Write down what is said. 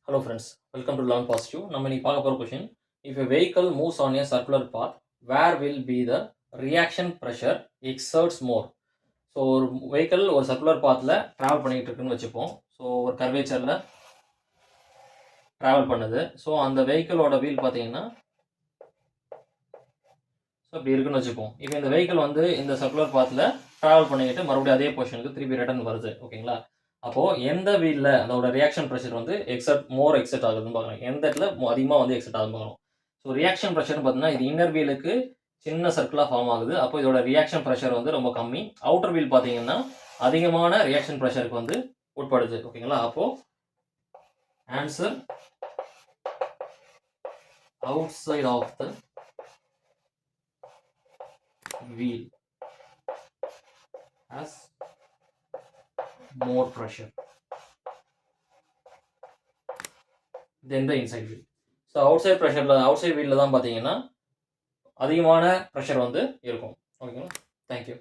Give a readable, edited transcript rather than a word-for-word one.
Hello friends, welcome to Learn Positive. நம்ம இன்னைக்கு பார்க்க போற question, if a vehicle moves on a circular path, where will be the reaction pressure exerts more? So ஒரு vehicle ஒரு circular பாத்தில் travel பண்ணிகிட்டு இருக்குன்னு வச்சுப்போம். ஸோ ஒரு கர்வேச்சரில் ட்ராவல் பண்ணுது. ஸோ அந்த வெஹிக்கிளோட வீல் பார்த்தீங்கன்னா ஸோ இப்படி இருக்குன்னு வச்சுப்போம். இப்போ இந்த வெஹிக்கிள் வந்து இந்த சர்க்குலர் பாத்தில் ட்ராவல் பண்ணிக்கிட்டு மறுபடியும் அதே பொசிஷனுக்கு திருப்பி ரிட்டர்ன் வருது. ஓகேங்களா? அப்போது எந்த வீலில் அதோட ரியாக்ஷன் ப்ரெஷர் வந்து மோர் எக்ஸட் ஆகுதுன்னு பார்க்கணும். எந்த இடத்துல அதிகமாக வந்து எக்ஸட் ஆகுதுன்னு பார்க்கணும். ஸோ ரியாக்ஷன் ப்ரெஷர்னு பார்த்தீங்கன்னா இது இன்னர் வீலுக்கு சின்ன சர்க்கிளாக ஃபார்ம் ஆகுது. அப்போ இதோட ரியாக்ஷன் ப்ரெஷர் வந்து ரொம்ப கம்மி. அவுட்டர் வீல் பார்த்தீங்கன்னா அதிகமான ரியாக்ஷன் ப்ரெஷருக்கு வந்து உட்படுது. ஓகேங்களா? அப்போது answer outside of the wheel has more pressure than the inside wheel. So outside வீலில் தான் பார்த்தீங்கன்னா அதிகமான ப்ரெஷர் வந்து இருக்கும். ஓகேங்களா? தேங்க்யூ.